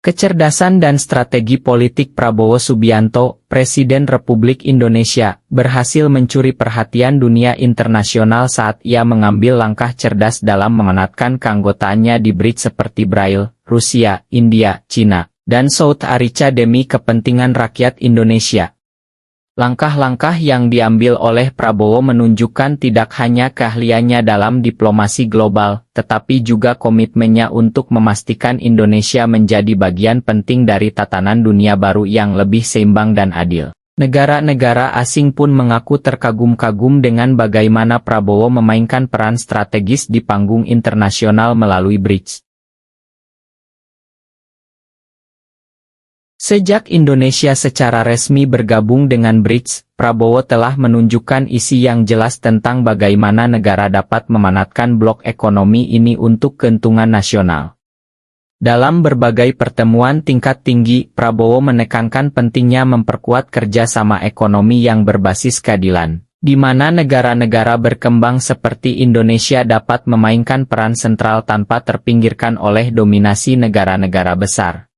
Kecerdasan dan strategi politik Prabowo Subianto, Presiden Republik Indonesia, berhasil mencuri perhatian dunia internasional saat ia mengambil langkah cerdas dalam mengenatkan keanggotaannya di BRICS seperti Brasil, Rusia, India, Cina, dan South Arica demi kepentingan rakyat Indonesia. Langkah-langkah yang diambil oleh Prabowo menunjukkan tidak hanya keahliannya dalam diplomasi global, tetapi juga komitmennya untuk memastikan Indonesia menjadi bagian penting dari tatanan dunia baru yang lebih seimbang dan adil. Negara-negara asing pun mengaku terkagum-kagum dengan bagaimana Prabowo memainkan peran strategis di panggung internasional melalui BRICS. Sejak Indonesia secara resmi bergabung dengan BRICS, Prabowo telah menunjukkan isi yang jelas tentang bagaimana negara dapat memanfaatkan blok ekonomi ini untuk keuntungan nasional. Dalam berbagai pertemuan tingkat tinggi, Prabowo menekankan pentingnya memperkuat kerjasama ekonomi yang berbasis keadilan, di mana negara-negara berkembang seperti Indonesia dapat memainkan peran sentral tanpa terpinggirkan oleh dominasi negara-negara besar.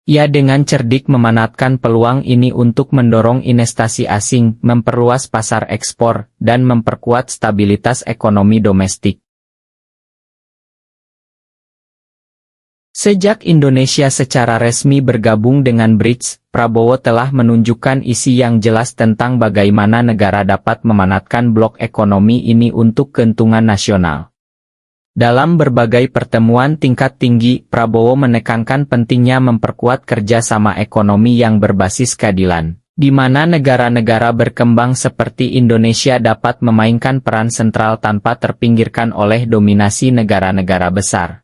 Ia dengan cerdik memanfaatkan peluang ini untuk mendorong investasi asing, memperluas pasar ekspor, dan memperkuat stabilitas ekonomi domestik. Sejak Indonesia secara resmi bergabung dengan BRICS, Prabowo telah menunjukkan isi yang jelas tentang bagaimana negara dapat memanfaatkan blok ekonomi ini untuk keuntungan nasional. Dalam berbagai pertemuan tingkat tinggi, Prabowo menekankan pentingnya memperkuat kerjasama ekonomi yang berbasis keadilan, di mana negara-negara berkembang seperti Indonesia dapat memainkan peran sentral tanpa terpinggirkan oleh dominasi negara-negara besar.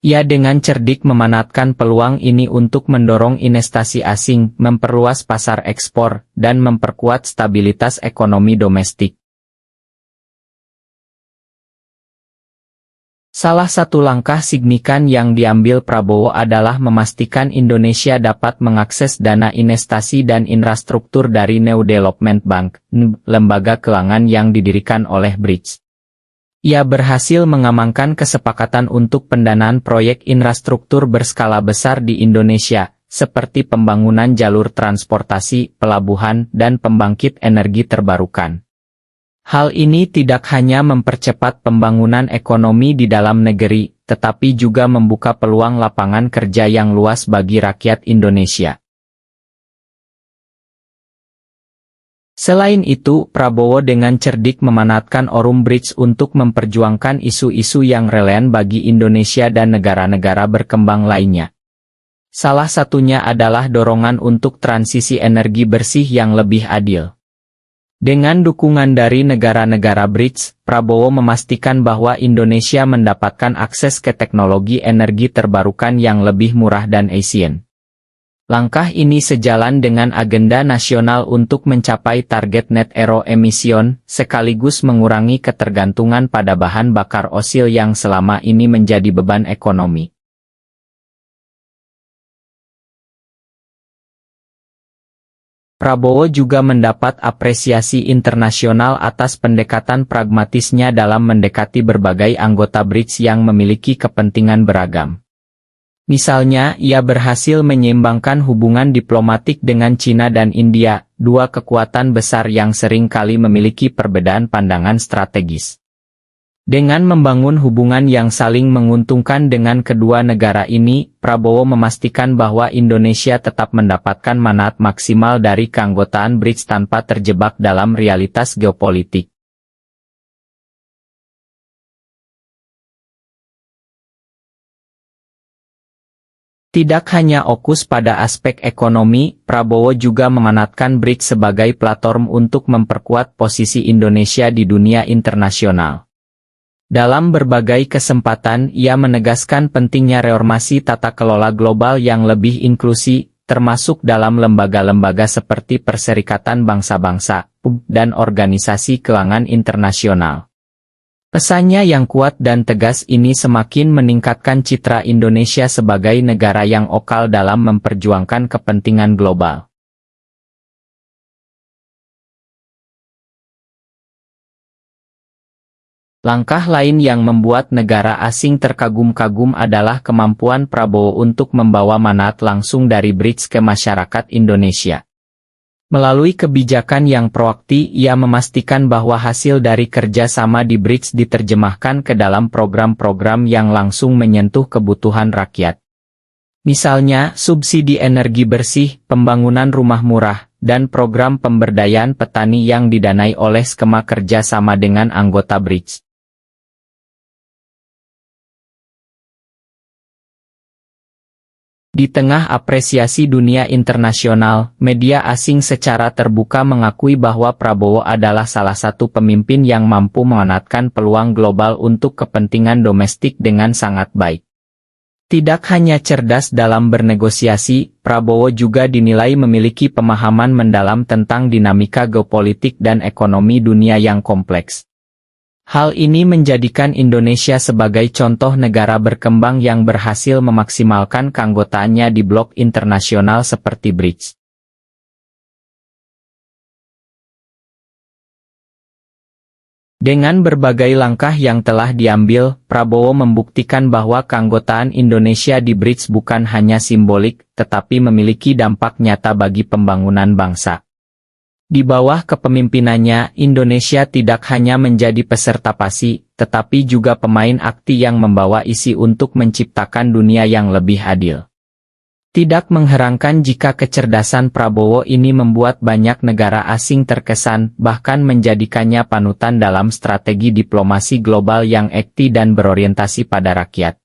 Ia dengan cerdik memanfaatkan peluang ini untuk mendorong investasi asing, memperluas pasar ekspor, dan memperkuat stabilitas ekonomi domestik. Salah satu langkah signifikan yang diambil Prabowo adalah memastikan Indonesia dapat mengakses dana investasi dan infrastruktur dari New Development Bank, lembaga keuangan yang didirikan oleh BRICS. Ia berhasil mengamankan kesepakatan untuk pendanaan proyek infrastruktur berskala besar di Indonesia, seperti pembangunan jalur transportasi, pelabuhan, dan pembangkit energi terbarukan. Hal ini tidak hanya mempercepat pembangunan ekonomi di dalam negeri, tetapi juga membuka peluang lapangan kerja yang luas bagi rakyat Indonesia. Selain itu, Prabowo dengan cerdik memanfaatkan forum BRICS untuk memperjuangkan isu-isu yang relevan bagi Indonesia dan negara-negara berkembang lainnya. Salah satunya adalah dorongan untuk transisi energi bersih yang lebih adil. Dengan dukungan dari negara-negara BRICS, Prabowo memastikan bahwa Indonesia mendapatkan akses ke teknologi energi terbarukan yang lebih murah dan efisien. Langkah ini sejalan dengan agenda nasional untuk mencapai target net zero emission, sekaligus mengurangi ketergantungan pada bahan bakar fosil yang selama ini menjadi beban ekonomi. Prabowo juga mendapat apresiasi internasional atas pendekatan pragmatisnya dalam mendekati berbagai anggota BRICS yang memiliki kepentingan beragam. Misalnya, ia berhasil menyeimbangkan hubungan diplomatik dengan Cina dan India, dua kekuatan besar yang sering kali memiliki perbedaan pandangan strategis. Dengan membangun hubungan yang saling menguntungkan dengan kedua negara ini, Prabowo memastikan bahwa Indonesia tetap mendapatkan manfaat maksimal dari keanggotaan BRICS tanpa terjebak dalam realitas geopolitik. Tidak hanya fokus pada aspek ekonomi, Prabowo juga memanfaatkan BRICS sebagai platform untuk memperkuat posisi Indonesia di dunia internasional. Dalam berbagai kesempatan, ia menegaskan pentingnya reformasi tata kelola global yang lebih inklusif, termasuk dalam lembaga-lembaga seperti Perserikatan Bangsa-Bangsa, PUB, dan Organisasi Keuangan Internasional. Pesannya yang kuat dan tegas ini semakin meningkatkan citra Indonesia sebagai negara yang vokal dalam memperjuangkan kepentingan global. Langkah lain yang membuat negara asing terkagum-kagum adalah kemampuan Prabowo untuk membawa manfaat langsung dari BRICS ke masyarakat Indonesia. Melalui kebijakan yang proaktif, ia memastikan bahwa hasil dari kerjasama di BRICS diterjemahkan ke dalam program-program yang langsung menyentuh kebutuhan rakyat. Misalnya, subsidi energi bersih, pembangunan rumah murah, dan program pemberdayaan petani yang didanai oleh skema kerjasama dengan anggota BRICS. Di tengah apresiasi dunia internasional, media asing secara terbuka mengakui bahwa Prabowo adalah salah satu pemimpin yang mampu memanfaatkan peluang global untuk kepentingan domestik dengan sangat baik. Tidak hanya cerdas dalam bernegosiasi, Prabowo juga dinilai memiliki pemahaman mendalam tentang dinamika geopolitik dan ekonomi dunia yang kompleks. Hal ini menjadikan Indonesia sebagai contoh negara berkembang yang berhasil memaksimalkan keanggotaannya di blok internasional seperti BRICS. Dengan berbagai langkah yang telah diambil, Prabowo membuktikan bahwa keanggotaan Indonesia di BRICS bukan hanya simbolik, tetapi memiliki dampak nyata bagi pembangunan bangsa. Di bawah kepemimpinannya, Indonesia tidak hanya menjadi peserta PASI, tetapi juga pemain aktif yang membawa isi untuk menciptakan dunia yang lebih adil. Tidak mengherankan jika kecerdasan Prabowo ini membuat banyak negara asing terkesan, bahkan menjadikannya panutan dalam strategi diplomasi global yang aktif dan berorientasi pada rakyat.